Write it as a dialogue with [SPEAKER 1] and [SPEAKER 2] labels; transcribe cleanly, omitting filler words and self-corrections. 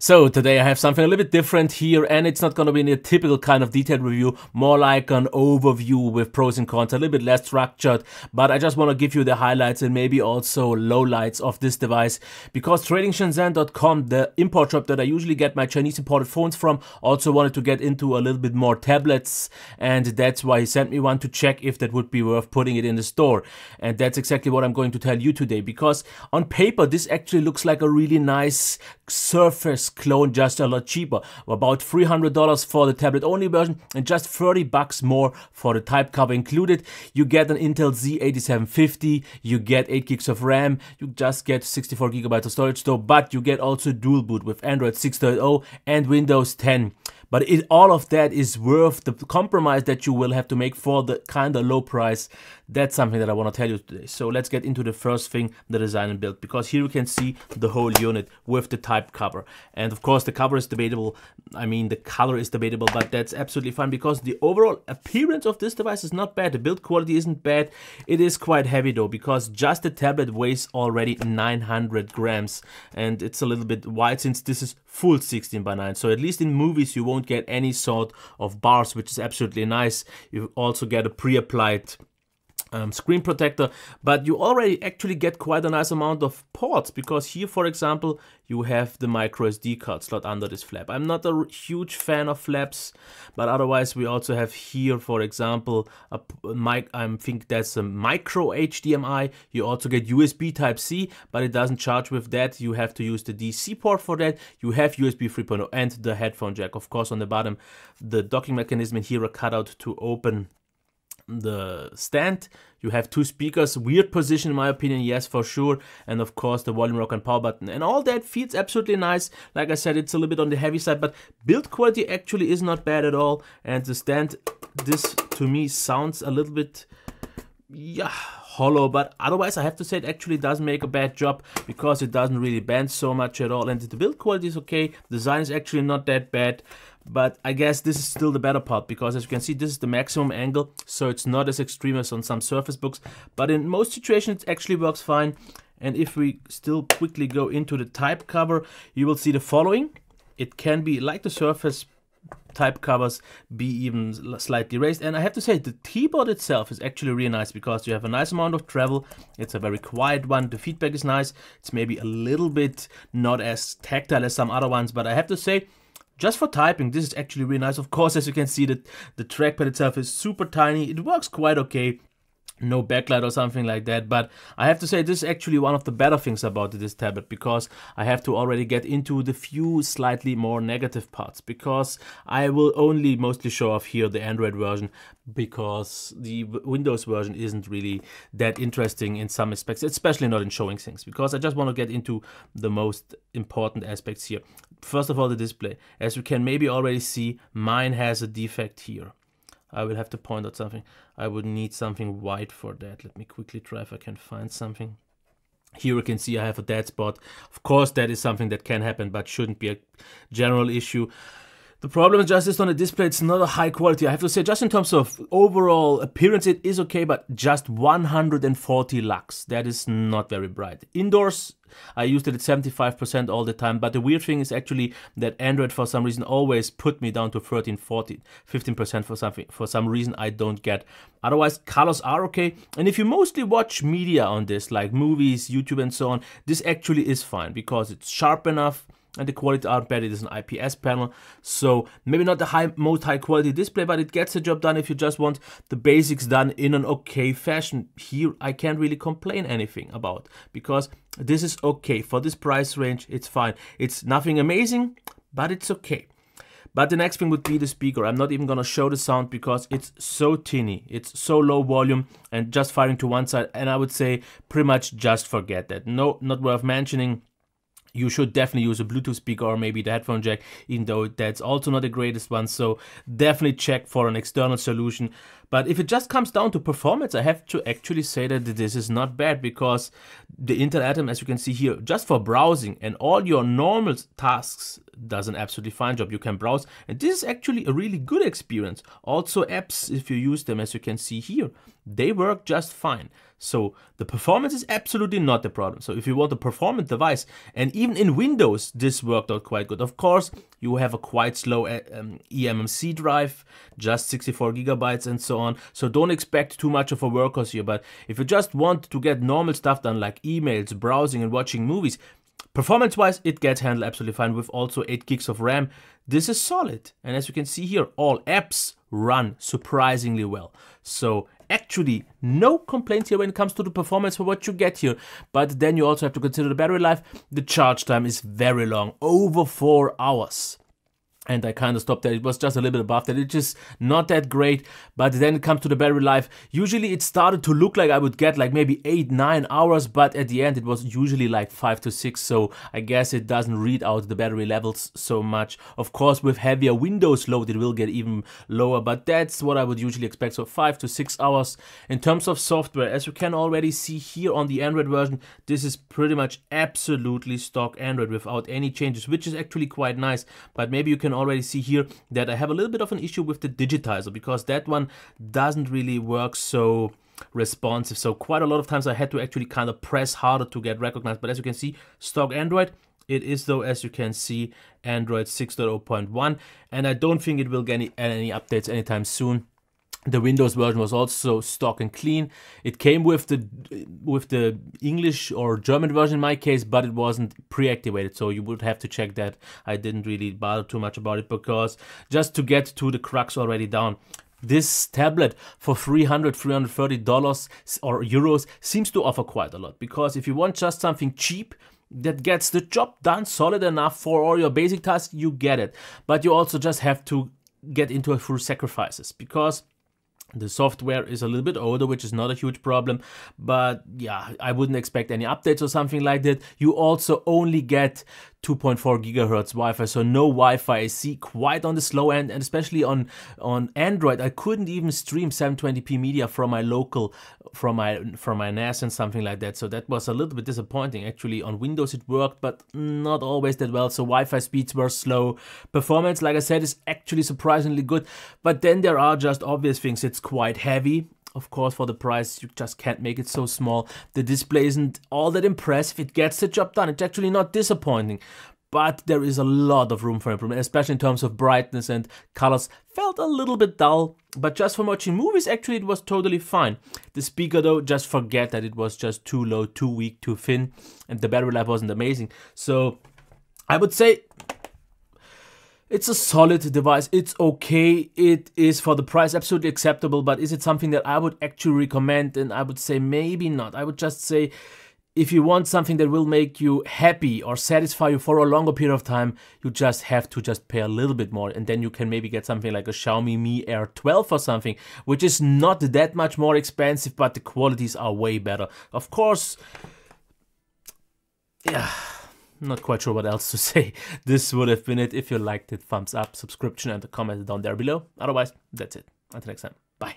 [SPEAKER 1] So today I have something a little bit different here, and it's not going to be in a typical kind of detailed review, more like an overview with pros and cons, a little bit less structured, but I just want to give you the highlights and maybe also lowlights of this device, because tradingshenzhen.com, the import shop that I usually get my Chinese imported phones from, also wanted to get into a little bit more tablets, and that's why he sent me one to check if that would be worth putting it in the store. And that's exactly what I'm going to tell you today, because on paper this actually looks like a really nice Surface clone, just a lot cheaper, about $300 for the tablet only version and just $30 more for the type cover included. You get an Intel Z8750, you get 8 gigs of RAM, you just get 64 gigabytes of storage though, but you get also dual boot with Android 6.0 and Windows 10. But all of that is worth the compromise that you will have to make for the kind of low price. That's something that I want to tell you today. So let's get into the first thing, the design and build. Because here you can see the whole unit with the type cover. And of course the cover is debatable. I mean the color is debatable, but that's absolutely fine because the overall appearance of this device is not bad. The build quality isn't bad. It is quite heavy though, because just the tablet weighs already 900 grams. And it's a little bit wide since this is full 16:9. So at least in movies you won't get any sort of bars, which is absolutely nice. You also get a pre-applied screen protector, but you already actually get quite a nice amount of ports, because here, for example, you have the micro SD card slot under this flap. I'm not a huge fan of flaps, but otherwise we also have here, for example, a mic. I think that's a micro HDMI. You also get USB Type-C, but it doesn't charge with that. You have to use the DC port for that. You have USB 3.0 and the headphone jack. Of course, on the bottom, the docking mechanism here, a cutout to open the stand. You have two speakers, weird position in my opinion, yes, for sure, and of course the volume rock and power button, and all that feels absolutely nice. Like I said, it's a little bit on the heavy side, but build quality actually is not bad at all. And the stand, this to me sounds a little bit, yeah, hollow, but otherwise I have to say it actually does make a bad job, because it doesn't really bend so much at all, and the build quality is okay. Design is actually not that bad, but I guess this is still the better part, because as you can see, this is the maximum angle, so it's not as extreme as on some Surface Books, but in most situations it actually works fine. And if we still quickly go into the type cover, you will see the following. It can be like the Surface type covers, be even slightly raised, and I have to say the keyboard itself is actually really nice, because you have a nice amount of travel. It's a very quiet one. The feedback is nice. It's maybe a little bit not as tactile as some other ones, but I have to say, just for typing, this is actually really nice. Of course, as you can see, the trackpad itself is super tiny. It works quite okay. No backlight or something like that, but I have to say this is actually one of the better things about this tablet, because I have to already get into the few slightly more negative parts, because I will only mostly show off here the Android version, because the Windows version isn't really that interesting in some aspects, especially not in showing things, because I just want to get into the most important aspects here. First of all, the display. As you can maybe already see, mine has a defect here. I will have to point out something. I would need something white for that. Let me quickly try if I can find something. Here you can see I have a dead spot. Of course, that is something that can happen, but shouldn't be a general issue. The problem is just on the display, it's not a high quality. I have to say, just in terms of overall appearance, it is okay, but just 140 lux. That is not very bright. Indoors, I used it at 75% all the time, but the weird thing is actually that Android for some reason always put me down to 13, 14, 15% for some reason I don't get. Otherwise, colors are okay, and if you mostly watch media on this, like movies, YouTube and so on, this actually is fine, because it's sharp enough and the quality aren't bad. It is an IPS panel, so maybe not the most high quality display, but it gets the job done if you just want the basics done in an okay fashion. Here I can't really complain anything about, because this is okay for this price range. It's fine. It's nothing amazing, but it's okay. But the next thing would be the speaker. I'm not even gonna show the sound, because it's so tinny, it's so low volume and just firing to one side, and I would say pretty much just forget that. No, not worth mentioning. You should definitely use a Bluetooth speaker or maybe the headphone jack, even though that's also not the greatest one. So definitely check for an external solution. But if it just comes down to performance, I have to actually say that this is not bad, because the Intel Atom, as you can see here, just for browsing and all your normal tasks, does an absolutely fine job. You can browse, and this is actually a really good experience. Also apps, if you use them, as you can see here, they work just fine. So the performance is absolutely not the problem. So if you want a performant device, and even in Windows, this worked out quite good. Of course, you have a quite slow eMMC drive, just 64 gigabytes and so on. So don't expect too much of a workhorse here. But if you just want to get normal stuff done like emails, browsing and watching movies, performance-wise, it gets handled absolutely fine with also 8 gigs of RAM. This is solid. And as you can see here, all apps run surprisingly well. So actually, no complaints here when it comes to the performance for what you get here. But then you also have to consider the battery life. The charge time is very long, over 4 hours. And I kind of stopped there. It was just a little bit above that. It's just not that great. But then it comes to the battery life. Usually it started to look like I would get like maybe 8-9 hours. But at the end it was usually like 5 to 6. So I guess it doesn't read out the battery levels so much. Of course, with heavier Windows load it will get even lower. But that's what I would usually expect. So 5 to 6 hours. In terms of software, as you can already see here on the Android version, this is pretty much absolutely stock Android without any changes, which is actually quite nice. But maybe you can already see here that I have a little bit of an issue with the digitizer, because that one doesn't really work so responsive. So quite a lot of times I had to actually kind of press harder to get recognized. But as you can see, stock Android. It is though, as you can see, Android 6.0.1, and I don't think it will get any updates anytime soon. The Windows version was also stock and clean. It came with the English or German version in my case, but it wasn't pre-activated, so you would have to check that. I didn't really bother too much about it, because just to get to the crux already down, this tablet for $330 or euros seems to offer quite a lot. Because if you want just something cheap that gets the job done solid enough for all your basic tasks, you get it. But you also just have to get into a few sacrifices, because the software is a little bit older, which is not a huge problem, but yeah, I wouldn't expect any updates or something like that. You also only get 2.4 gigahertz Wi-Fi, so no Wi-Fi. I see quite on the slow end, and especially on Android, I couldn't even stream 720p media from my local, from my NAS and something like that. So that was a little bit disappointing. Actually, on Windows it worked, but not always that well. So Wi-Fi speeds were slow. Performance, like I said, is actually surprisingly good. But then there are just obvious things. It's quite heavy. Of course, for the price, you just can't make it so small. The display isn't all that impressive. It gets the job done. It's actually not disappointing. But there is a lot of room for improvement, especially in terms of brightness, and colors felt a little bit dull. But just from watching movies, actually, it was totally fine. The speaker, though, just forget that it was just too low, too weak, too thin. And the battery life wasn't amazing. So I would say it's a solid device. It's okay. It is, for the price, absolutely acceptable. But is it something that I would actually recommend? And I would say maybe not. I would just say, if you want something that will make you happy or satisfy you for a longer period of time, you just have to just pay a little bit more. And then you can maybe get something like a Xiaomi Mi Air 12 or something, which is not that much more expensive, but the qualities are way better. Of course, yeah, not quite sure what else to say. This would have been it. If you liked it, thumbs up, subscription, and a comment down there below. Otherwise, that's it. Until next time. Bye.